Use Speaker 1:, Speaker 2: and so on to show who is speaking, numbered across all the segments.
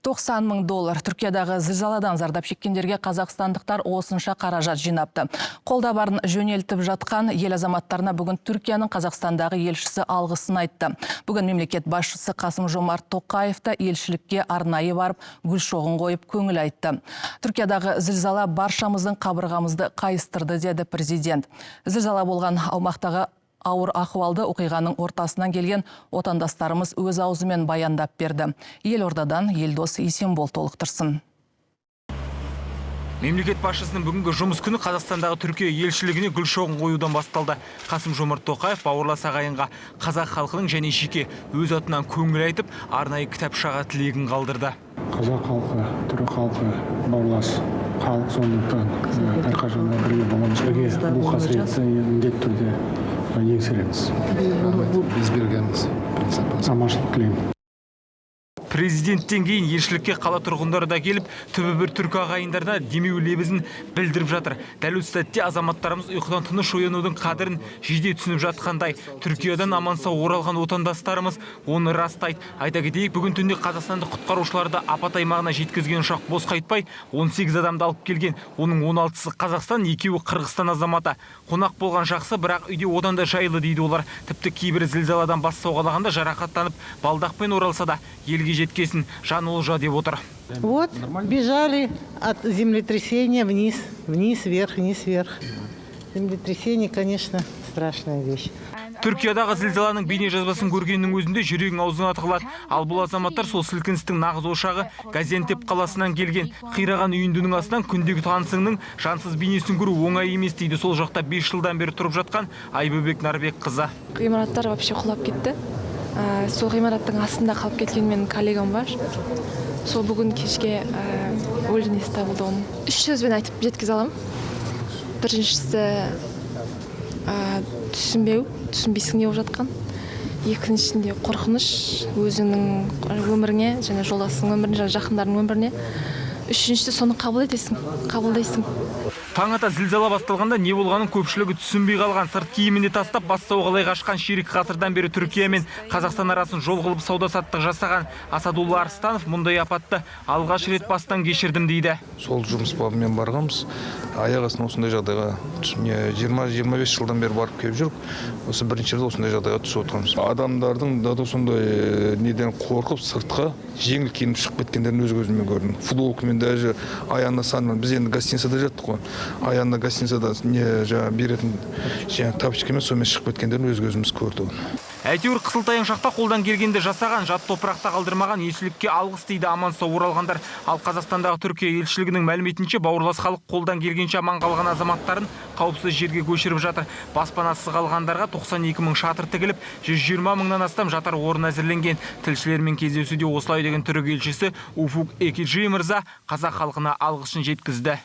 Speaker 1: $90 мың Түркиядағы зілзаладан зардап шеккендерге қазақстандықтар осынша қаражат жинапты. Қолда барын жөнелтіп жатқан ел азаматтарына бүгін Түркияның Қазақстандағы елшісі алғысын айтты. Бүгін мемлекет басшысы Қасым-Жомарт Тоқаев та елшілікке арнайы барып, гүл шоғын қойып көңіл айтты. Түркиядағы зілзала баршамыздың қабырғамызды қайыстырды, деді президент. Зілзала болған аумақтағы ауыр ахуалды оқиғаның ортасынан келген отандастарымыз өз аузымен баяндап берді. Елордадан Елдос Есенбол толықтырсын.
Speaker 2: Мемлекет басшысының бүгінгі жұмыс күні Қазақстандағы Түркия елшілігіне гүл шоғын қоюдан басталды. Қасым-Жомарт Тоқаев бауырлас ағайынға қазақ халқының және жеке өз атынан көңіл айтып, арнайы кітапшаға тілегін қалдырды.
Speaker 3: Қазақ халқы, түрік халқы, бауырлас халық, сондықтан әрқашанда бірге боламыз. Бұл қасіретті міндетті түрде еңсереміз. Біз бергенбіз. Аманшылық тілеймін.
Speaker 2: Президенттен кейін елшілікке қала тұрғындары да келіп, түбі бір түркі ағайындарына демеу лебізін білдіріп жатыр. Дәл осы сәтте азаматтарымыз ұйқыдан тыныш оянудың қадірін жиде түсініп жатқандай. Түркиядан аман сау оралған отандастарымыз оны растайды. Айта кетейік, бүгін түнде қазақстандық құтқарушыларды апат аймағына жеткізген ұшақ бос қайтпай 18 адамды алып келген. Оның 16-сы Қазақстан, 2-і Қырғызстан азаматы. Қонақ болған жақсы, бірақ үйде одан да жайлы дейді олар. Тіпті кейбір зілзаладан бас сауғалағанда жарақаттанып, балдақпен оралса да елге жеткесін жан олжа деп отыр.
Speaker 4: Вот, бежали от землетрясения вниз, вверх, вниз, вверх. Землетрясение, конечно, страшная вещь.
Speaker 2: Түркиядағы зілзаланың бейне жазбасын көргеннің өзінде жүрегің аузына тығылады. Ал бұл азаматтар сол сілкіністің нағыз ошағы Газиантеп қаласынан келген. Қираған үйіндінің астынан күндегі танысыңның жансыз бейнесін көру оңай емес дейді. Сол жақта 5 жылдан бері тұрып жатқан Айбөбек Нарбек қызы.
Speaker 5: Ғимараттар вообще құлап кетті. Сол ғимараттың астында қалып кеткен менің коллегам бар. Сол бүгін кешке өлінесі табылды оның. 3 сөзбен айтып жеткізе аламын. Біріншісі түсінбейсің не болып жатқан. Екіншісінде қорқыныш өзіңнің өміріңе, және жолдасың өміріне, және жақындарының өміріне. Үшіншісі соны қабылдайсың.
Speaker 2: Таң ата зілзала басталғанда не болғанын көпшілігі түсінбей қалған. Сырт киіміне тастап бас сауғалай қашқан ширек ғасырдан бері Түркия мен Қазақстан арасын жол қылып сауда-саттық жасаған Асадулла Арыстанов мұндай апатты алғаш рет бастан кешірдім дейді.
Speaker 6: Сол жұмыс бабымен барғанбыз. Аяқ астынан осындай жағдайға 20-25 жылдан бері барып келіп жүрік. Осы бірінші рет осындай жағдайға түсіп отырмыз. Адамдардың да сондай неден қорқып сыртқа жеңіл киініп шығып кеткендерін өз көзіммен көрдім. Футболкамен даже аяғына санмен, біз енді гостиницада жаттық қой. Аяғына гостиницада беретін тапочкамен сонымен шығып кеткендерін өз көзіміз көрді.
Speaker 2: Әйтеуір қысылтаяң шақта қолдан келгенде жасаған, жат топырақта қалдырмаған елшілікке алғыс дейді аман сау оралғандар. Ал Қазақстандағы Түркия елшілігінің мәліметінше бауырлас халық қолдан келгенше аман қалған азаматтарын қауіпсіз жерге көшіріп жатыр. Баспанасыз қалғандарға 92 мың шатыр тігіліп, 120 мыңнан астам жатар орын әзірленген. Тілшілермен кездесуде осылай деген түрік елшісі Уфук Экиджи мырза қазақ халқына алғысын жеткізді.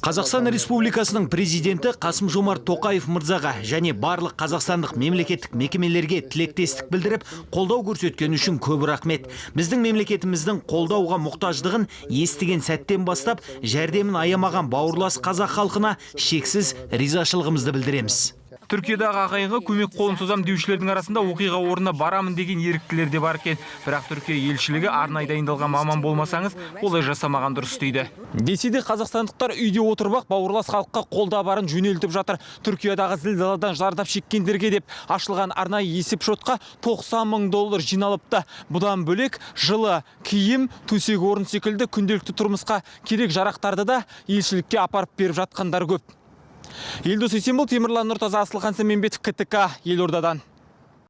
Speaker 7: Қазақстан Республикасының президенті Қасым-Жомарт Тоқаев мырзаға және барлық қазақстандық мемлекеттік мекемелерге тілектестік білдіріп, қолдау көрсеткен үшін көп рахмет. Біздің мемлекетіміздің қолдауға мұқтаждығын естіген сәттен бастап, жәрдемін аямаған бауырлас қазақ халқына шексіз ризашылығымызды білдіреміз.
Speaker 2: Түркиядағы ағайынға көмек қолын созам деушілердің арасында оқиға орнына барамын деген еріктілер де бар екен. Бірақ Түркия елшілігі арнайы дайындалған маман болмасаңыз, олай жасамаған дұрыс дейді. Десе де қазақстандықтар үйде отырып бауырлас халыққа қолда барын жөнелтіп жатыр. Түркиядағы зілзаладан зардап шеккендерге деп ашылған арнайы есепшотқа $90 мың жиналыпты. Бұдан бөлек жылы киім, төсек орын секілді күнделікті тұрмысқа керек жарақтарды да елшілікке апарып беріп жатқандар көп. Елдос Есенбол, Темірлан Нұртаза, Асылхан Сәменбетов, КТК, Елордадан.